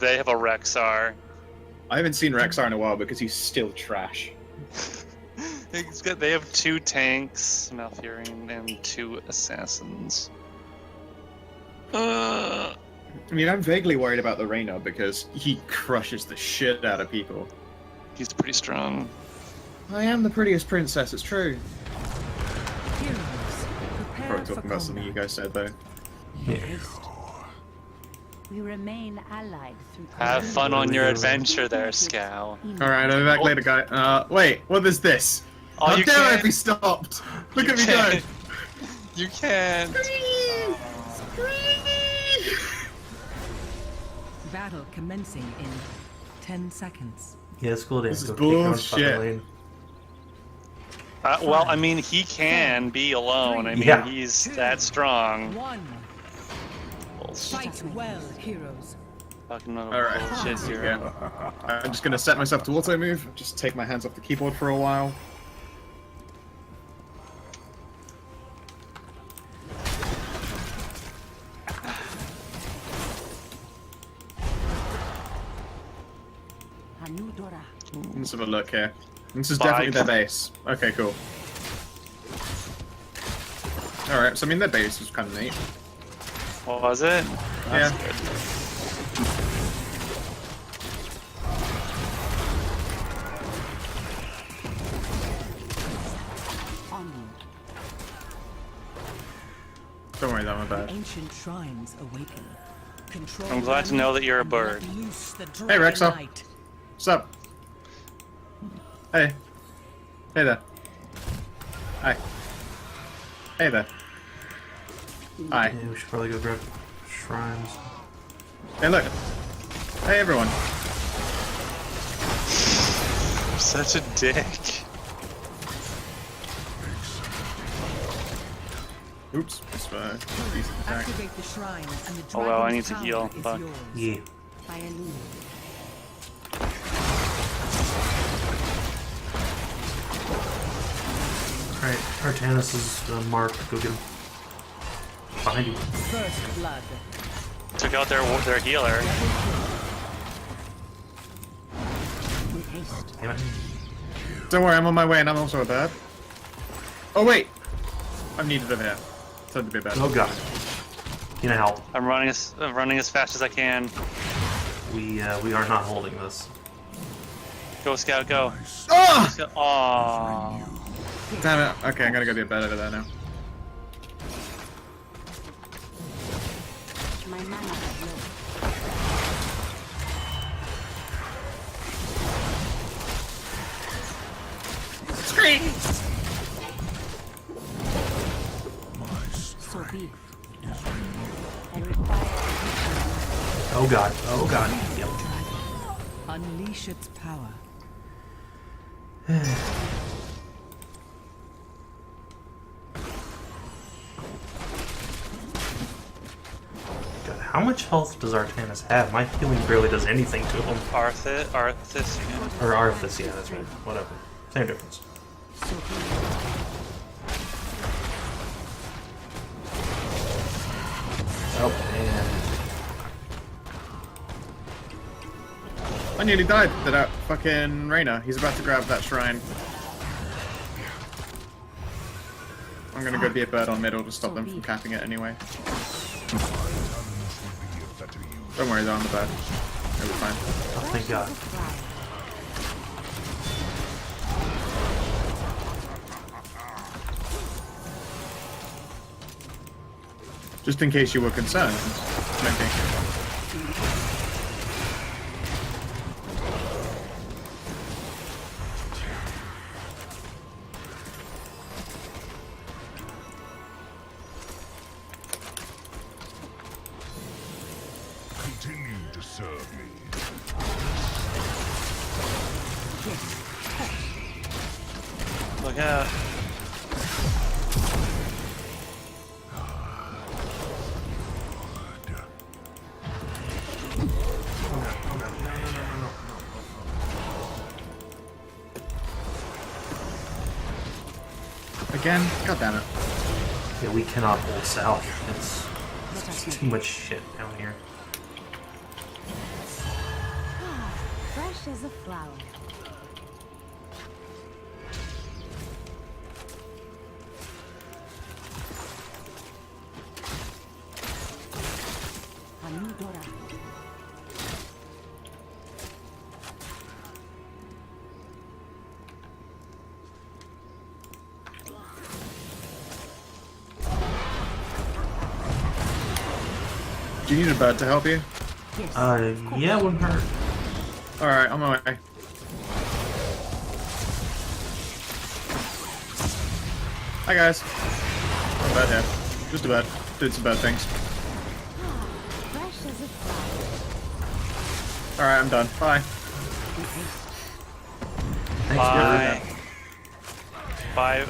They have a Rexar. I haven't seen Rexar in a while because he's still trash. They have 2 tanks, Malfurion, and 2 assassins. I mean, I'm vaguely worried about the Reyna because he crushes the shit out of people. He's pretty strong. I am the prettiest princess, it's true. Heroes, prepare Probably for talking about something you guys said, though. We remain allied through Have fun on your adventure there, Skow. Alright, I'll be back later, guy. Wait, what is this? Oh, How you dare I can't- be stopped? Look you at me go! can't. You can't. battle commencing in 10 seconds. Yeah, school dance. This is Go take your own fucking bullshit. lane. Well, I mean, he can be alone. I mean, Yeah. he's that strong. 1. Bullshit. Fight well, heroes. Fucking Alright, bullshit here. yeah. I'm just gonna set myself to auto move, just take my hands off the keyboard for a while. Let's have a look here. This is definitely their base. Okay, cool. Alright, so I mean their base was kind of neat. What was it? That's Yeah. good. Don't worry, that one bad. Ancient shrines awaken. Control I'm glad to know that you're a and bird. let loose the Hey, dragon Rexar. light. What's up? Hey. Hey there. Hi. Hey there. Hi. Yeah, we should probably go grab shrines. Hey, look. Hey, everyone. You're such a dick. Oops. That's decent attack. Activate the shrine and the Oh, well, I dragon's need to power heal. is Fuck. yours. Yeah. by a loon. Alright, Artanis is marked. Go get him. Behind you. First blood. Took out their healer. With haste. Damn it. Don't worry, I'm on my way, and I'm also a bird. Oh, wait. I'm needed over here. Time to be a bird. Oh god. You know help. I'm running as fast as I can. We are not holding this. Go, Scout, go. Oh! Aww. Damn it. Okay, I'm gonna go be a bird over there now. My mana is low. Scream! So be it. I require Oh god. Oh god. Yep. Unleash its power. God, how much health does Artanis have? My healing barely does anything to him. Arthas, Or Arthas, yeah, that's right. Whatever. Same difference. so be it. Oh, and I nearly died to that fucking Reyna. He's about to grab that shrine. I'm gonna go be a bird on middle to stop them from capping it anyway. Don't worry, they're on the bird. It'll be fine. oh, thank god. Just in case you were concerned. Maybe. Continue to serve me. Look out. Again? God damn it. Yeah, we cannot hold south. It's too much shit down here. Fresh as a flower. Anudora. Do you need a bird to help you? Yes. Yeah, it wouldn't hurt. Alright, on my way. Hi guys. I'm bad here. Just a bird. Did some bad things. Fresh as a flower. Alright, I'm done. Bye. Thanks, Bye. Bye.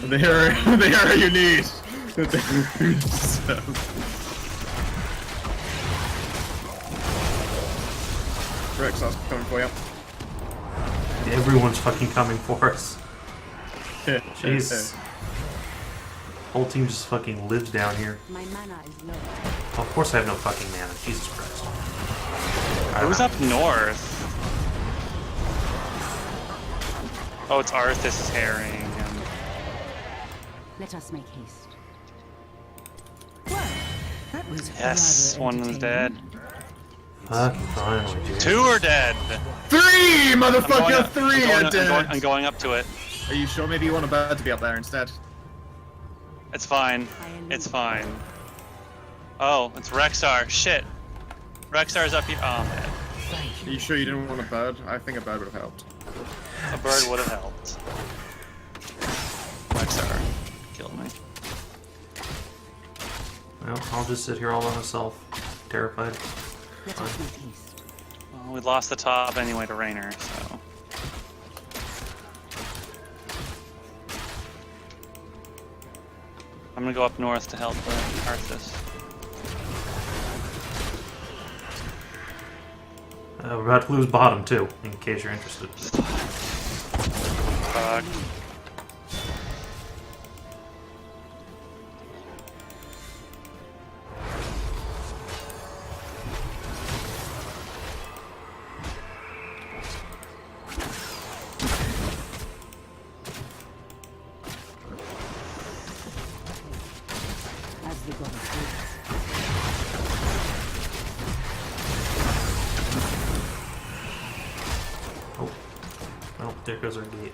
The hero you need. So. Rexar's coming for you. Everyone's fucking coming for us. Jeez. Whole team just fucking lives down here. My mana is low. Oh, of course I have no fucking mana. Jesus Christ. Who's up north? Oh, it's Arthas is harrying him. Let us make haste. Well, that was Yes, rather one is dead. Fucking finally, dude. 2 are dead. 3, motherfucker! 3 are dead! I'm going up to it. Are you sure maybe you want a bird to be up there instead? It's fine. It's fine. Oh, it's Rexar. Shit. Rexar's up here. Oh, man. Are you sure you didn't want a bird? I think a bird would have helped. A bird would have helped. Rexar killed me. Well, I'll just sit here all by myself. Terrified. Let us make haste. Well, we lost the top anyway to Raynor, so. I'm gonna go up north to help Arthas. We're about to lose bottom, too, in case you're interested. Fuck. As the goddess wills. Oh. Well, there goes our gate.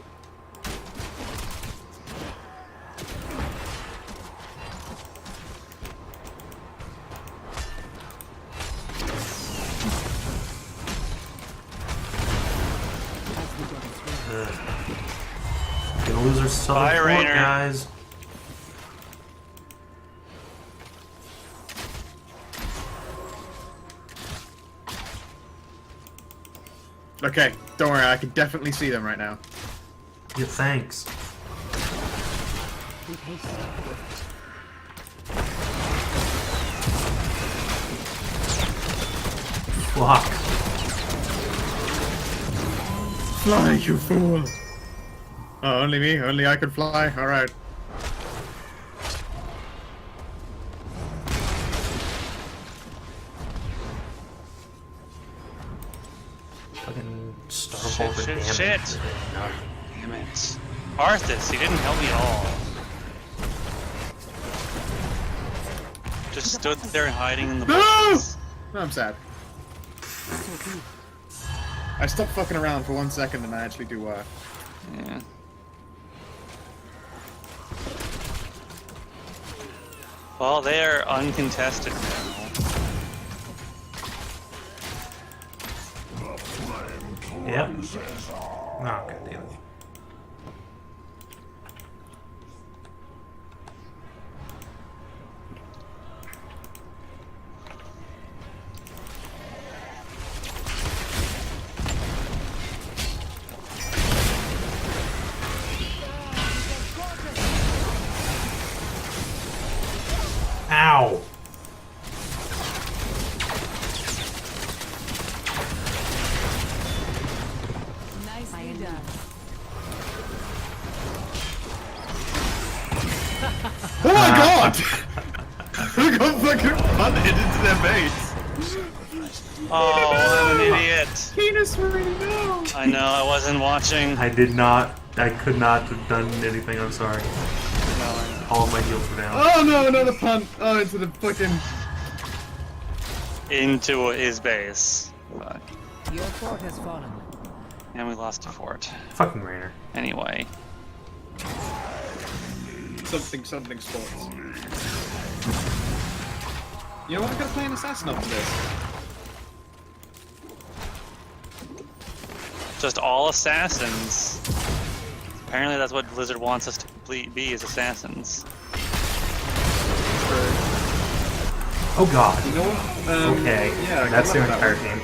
As the goddess wills. Gonna lose our southern Bye, fort, Raynor. guys. Okay, don't worry, I can definitely see them right now. Yeah, thanks. Make haste. Fuck. Fly, you fool! Oh, only me? Only I could fly? Alright. Fucking Shit, Starbolt shit, damage. shit. Damn it. Arthas, he didn't help me at all. Just stood there hiding in the No! bushes. No, I'm sad. So be. I stopped fucking around for 1 second and I actually do work. Yeah. Well, they are uncontested now. Yep. Oh, god damn it. Ow! Nicely done. Oh my god! Look how fucking punted into their base! Oh, I'm an idiot. Penis right now. I know, I wasn't watching. I did not. I could not have done anything. I'm sorry. No, All of my heals were down. Oh no, another punt. Oh, into the fucking. into his base. Fuck. Your fort has fallen. And we lost a fort. Fucking Rainer. Anyway. Something sports. You know what? I'm gonna play an assassin after this. Just all assassins. Apparently that's what Blizzard wants us to be, as assassins. Oh god. You know what? Okay. Yeah, That's their that entire one. team.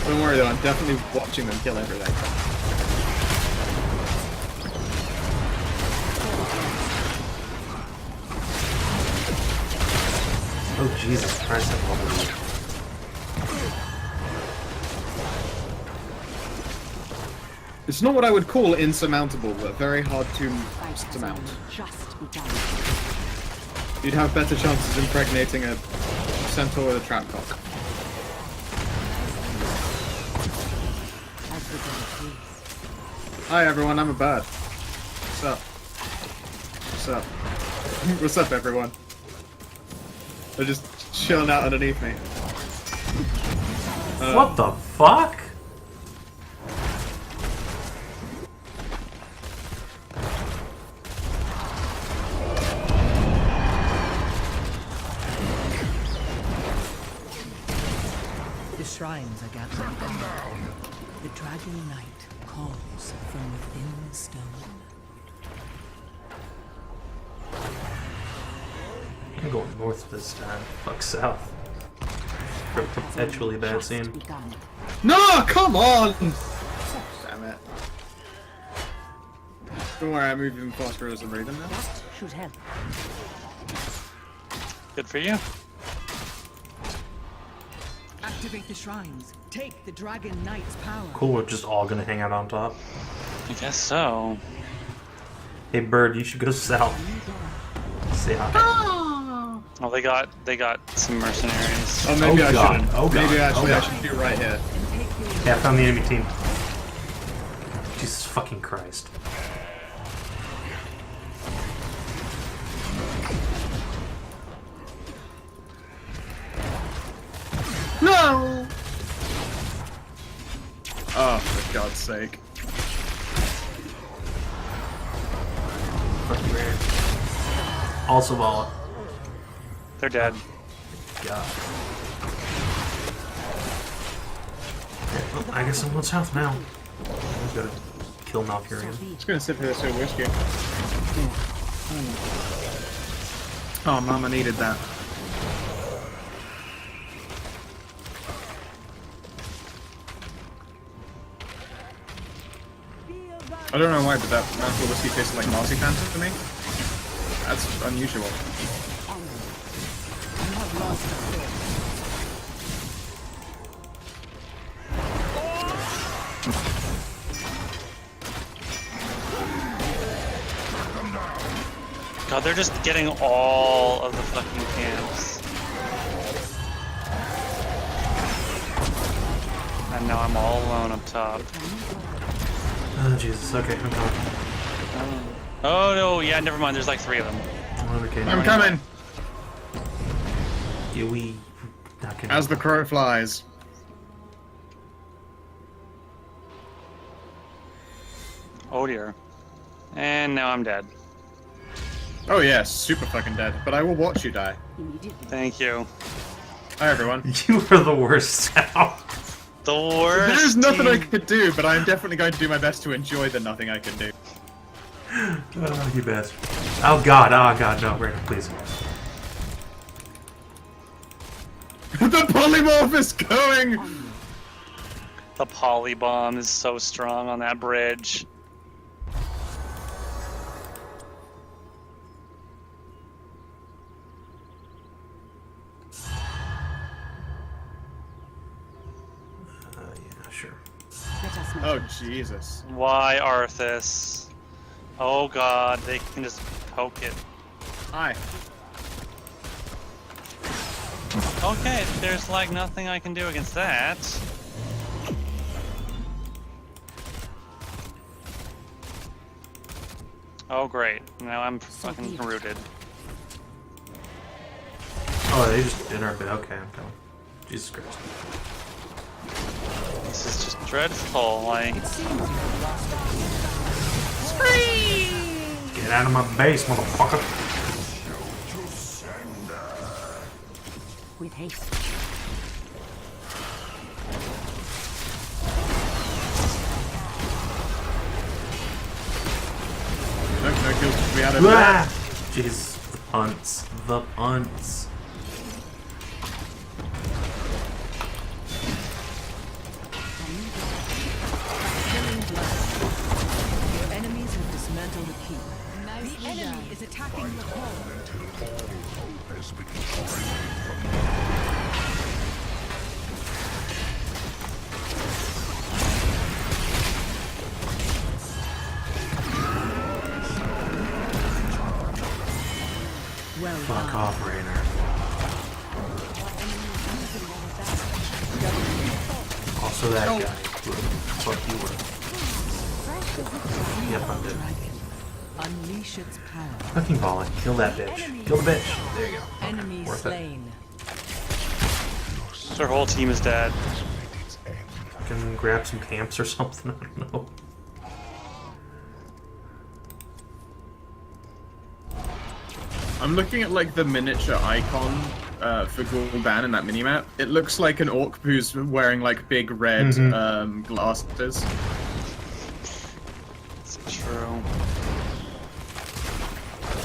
Don't worry though, I'm definitely watching them kill everything. Oh Jesus Christ! I love it. It's not what I would call insurmountable, but very hard to surmount. Just begun. You'd have better chances impregnating a centaur with a trap cock. As the goddess wills. Hi everyone, I'm a bird. What's up? What's up? What's up everyone? They're just chilling out underneath me. What the fuck? The shrines are gathering. The dragon knight calls from within the stone. I'm going north this time. Fuck south. For a perpetually bad Just scene. begun. No, come on! Damn it. Don't worry, I'm moving faster as I'm reading now. That should help. Good for you. Activate the shrines. Take the dragon knight's power. Cool, we're just all gonna hang out on top. I guess so. Hey Bird, you should go south. Say hi. Well, they got some mercenaries. Oh, maybe Oh, I God. shouldn't. Oh, God. Maybe actually Oh, I God. should do right here. Yeah, I found the enemy team. Jesus fucking Christ. No! Oh, for God's sake. Fucking rare. Also Vala. They're dead. God. Yeah, well, I guess I'm going south now. I've got to kill Malfurion. Just gonna sip this here whiskey. Oh, Mama needed that. I don't know why, but that mouthful of whiskey tasted like marzipan to me. That's unusual. You have lost the fort. God, they're just getting all of the fucking camps. And now I'm all alone up top. Oh, Jesus. Okay, I'm coming. Oh no, yeah, never mind. There's like 3 of them. Okay, I'm coming! Yeah, we... not gonna- As the crow flies. Oh dear. And now I'm dead. Oh yeah, super fucking dead. But I will watch you die. Immediately. Thank you. Hi everyone. You are the worst now. The worst. There's nothing I team. could do, but I'm definitely going to do my best to enjoy the nothing I can do. Oh, you bastard. Oh god, no, Brandon, please. The polymorph is going! The poly bomb is so strong on that bridge. Yeah, sure. Let us make Oh Jesus. Why Arthas? Oh god, they can just poke it. Hi. Okay, there's like nothing I can do against that. Oh great, now I'm fucking rooted. Oh, they just in our bed. Okay, I'm coming. Jesus Christ. This is just dreadful, like... Get out of my base, motherfucker. With haste. No kills to be out of Ah! that. Jeez, the punts. The punts. Your enemies have dismantled the keep. The enemy is attacking the core. Well Fuck done. off, Rainer. Also that guy. Fuck you were. Yep, I'm dead. Dragon. Unleash its power. Fucking volley. Kill that bitch. Kill the bitch. There you go. Okay, Enemy worth it. slain. Their whole team is dead. Can grab some camps or something. I don't know. I'm looking at like the miniature icon for Gul'dan in that minimap. It looks like an orc who's wearing like big red glasses. It's true.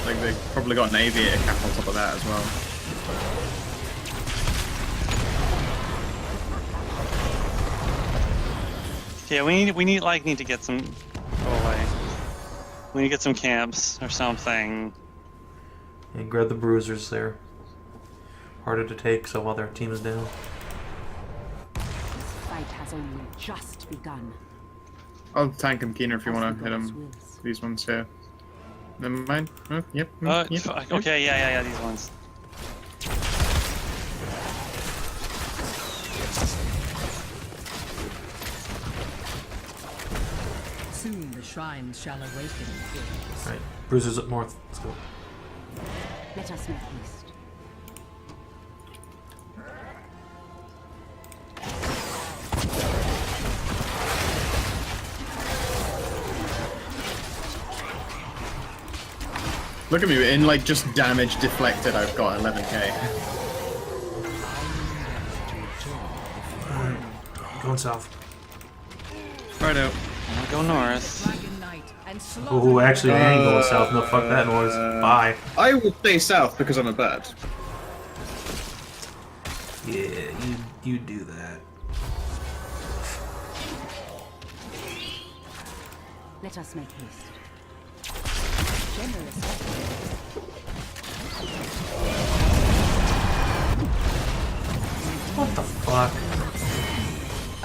Like they probably got an aviator cap on top of that as well. Yeah, we need to get some... Go away. We need to get some camps or something. And grab the bruisers there. Harder to take, so while their team is down. This fight has only just begun. I'll tank him, Keener, if you As want the to hit gods him. wills. These ones here. Never mind. Oh, yep. Yep. Fuck, okay, yeah, these ones. Soon the shrines shall awaken. Alright, bruisers up north. Let's go. Let us make haste. Look at me, in like just damage deflected, I've got 11k. Going south. Right out. I'm gonna go north. Dragon Knight and slaughter. Ooh, actually, I ain't going south. No, fuck that noise. Bye. I will stay south because I'm a bird. Yeah, you do that. Let us make haste. Generous effort. What the fuck?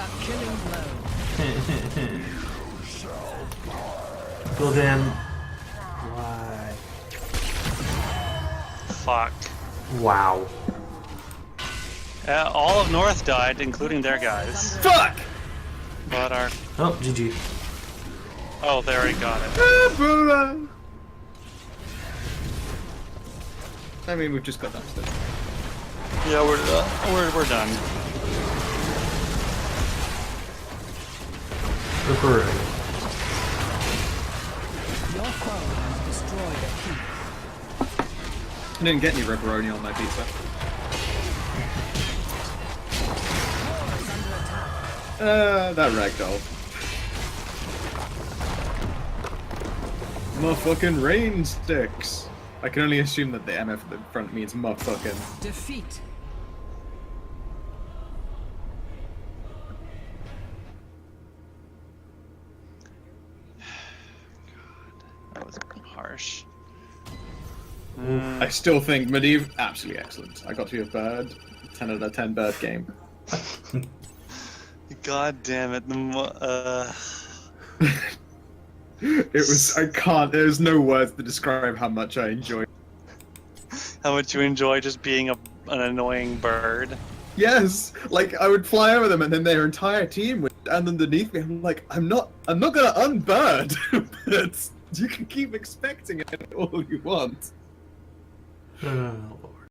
A killing blow. Gul'dan. Why? Fuck. Wow. All of North died, including their guys. Fuck! But our... Oh, GG. Oh, they already got it. I mean, we've just got that stuff. Yeah, we're done. Ripperoo. Your foe has destroyed a keep. I didn't get any ribberoni on my pizza. That ragdoll. Motherfucking rain sticks. I can only assume that the MF at the front means motherfucking. Defeat. That was harsh. I still think Medivh, absolutely excellent. I got to be a bird. 10 out of 10 bird game. God damn it. It was, I can't, there's no words to describe how much I enjoyed. How much you enjoy just being a an annoying bird. Yes, like I would fly over them, and then their entire team would stand underneath me. I'm like, I'm not gonna unbird, but you can keep expecting it all you want. Oh, Lord.